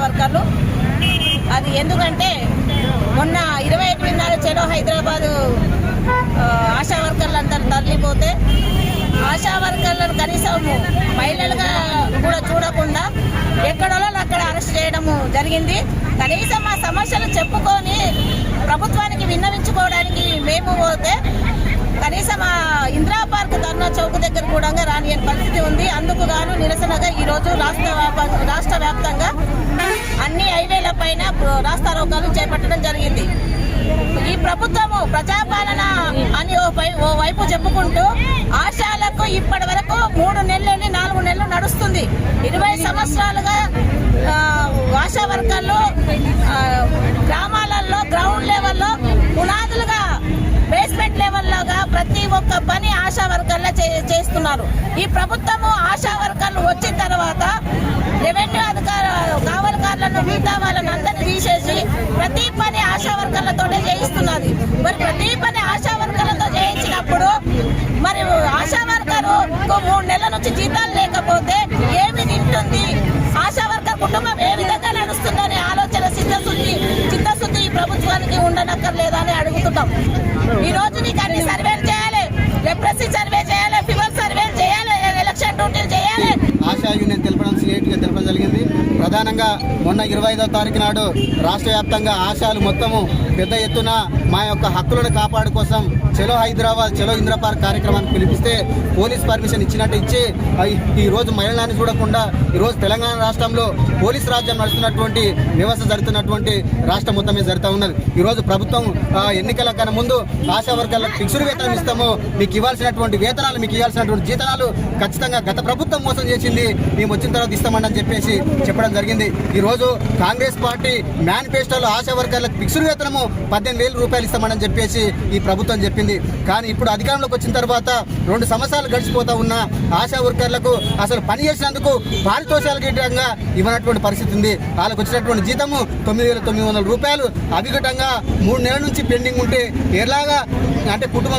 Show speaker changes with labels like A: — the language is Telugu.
A: వర్కర్లు. అది ఎందుకంటే మొన్న 21 చెలో హైదరాబాదు ఆశా వర్కర్లందరూ తరలిపోతే ఆశా వర్కర్లను కనీసం మహిళలుగా కూడా చూడకుండా ఎక్కడో అక్కడ అరెస్ట్ చేయడము జరిగింది. కనీసం ఆ సమస్యలు చెప్పుకొని ప్రభుత్వానికి విన్నవించుకోవడానికి మేము పోతే కనీసం ఆ ఇందిరా పార్క్ ధర్నా చౌక్ దగ్గర కూడా రాని పరిస్థితి ఉంది. అందుకు గాను నిరసనగా ఈరోజు రాష్ట్ర వ్యాప్తంగా అన్ని హైవేల పైన రాస్తారోకాలు చేపట్టడం జరిగింది. ఈ ప్రభుత్వము ప్రజాపాలన అని ఓ వైపు చెప్పుకుంటూ ఆశాలకు ఇప్పటి వరకు 3 నెలలు 4 నెలలు నడుస్తుంది. 20 సంవత్సరాలుగా ఆశా వర్కర్లు గ్రామాలలో గ్రౌండ్ లెవెల్లో పునాదులుగా బేస్మెంట్ లెవెల్లోగా ప్రతి ఒక్క పని ఆశా వర్కర్లే చేస్తున్నారు. ఈ ప్రభుత్వము ఆశా వర్కర్లు వచ్చిన తర్వాత రెవెన్యూ కావలకారులను మిగతా వాళ్ళని అందరినీ తీసేసి ప్రతి పని ఆశా వర్కర్లతోనే చేయిస్తున్నది. మరి ప్రతి పని ఆశా వర్కర్లతో చేయించినప్పుడు మరి ఆశా వర్కరు 3 నెలల నుంచి జీతాలు లేకపోతే ఏమి తింటుంది, ఆశా వర్కర్ కుటుంబం ఏ విధంగా నడుస్తుందనే ఆలోచన చిత్తశుద్ధి ఈ ప్రభుత్వానికి ఉండనక్కర్లేదా అని అడుగుతున్నాం. ఈ రోజు నీకు అన్ని సర్వేలు చేయాలి, లెప్రసీ సర్వే చేయాలి, ఫీవర్ సర్వే చేయాలి, ఎలక్షన్ డ్యూటీలు చేయాలి.
B: ఆశా యూనియన్ తెలపడం జరిగింది. ప్రధానంగా మొన్న 25వ తారీఖు నాడు రాష్ట్ర వ్యాప్తంగా ఆశాలు మొత్తము పెద్ద ఎత్తున మా యొక్క హక్కులను కాపాడు కోసం చలో హైదరాబాద్ చలో ఇందిరా పార్క్ కార్యక్రమాన్ని పిలిపిస్తే పోలీస్ పర్మిషన్ ఇచ్చినట్టు ఇచ్చి ఈ రోజు మహిళలను చూడకుండా ఈరోజు తెలంగాణ రాష్ట్రంలో పోలీస్ రాజ్యం నడుస్తున్నటువంటి వ్యవస్థ జరుగుతున్నటువంటి రాష్ట్రం మొత్తమే జరుగుతూ ఉన్నది. ఈరోజు ప్రభుత్వం ఎన్నికల కన్నా ముందు ఆశా వర్గాలకు ఫిక్స్డ్ వేతనం ఇస్తాము, మీకు ఇవ్వాల్సినటువంటి వేతనాలు మీకు ఇవ్వాల్సినటువంటి జీతాలు ఖచ్చితంగా గత ప్రభుత్వం మోసం చేసింది, మేము వచ్చిన తర్వాత ఇస్తామని చెప్పేసి చెప్పడం జరిగింది. ఈ రోజు కాంగ్రెస్ పార్టీ మేనిఫెస్టోలో ఆశా వర్గాలకు ఫిక్స్డ్ వేతనము 18,000 రూపాయలు ఇస్తామని చెప్పేసి ఈ ప్రభుత్వం చెప్పింది. కానీ ఇప్పుడు అధికారంలోకి వచ్చిన తర్వాత 2 సంవత్సరాలు గడిచిపోతా ఉన్న ఆశా వర్కర్లకు అసలు పని చేసినందుకు పారితోషికంగా ఇవ్వనటువంటి పరిస్థితి ఉంది. వాళ్ళకు వచ్చినటువంటి జీతము 9,900 రూపాయలు అవిఘటంగా 3 నెలల నుంచి పెండింగ్ ఉంటే ఎలాగా అంటే కుటుంబం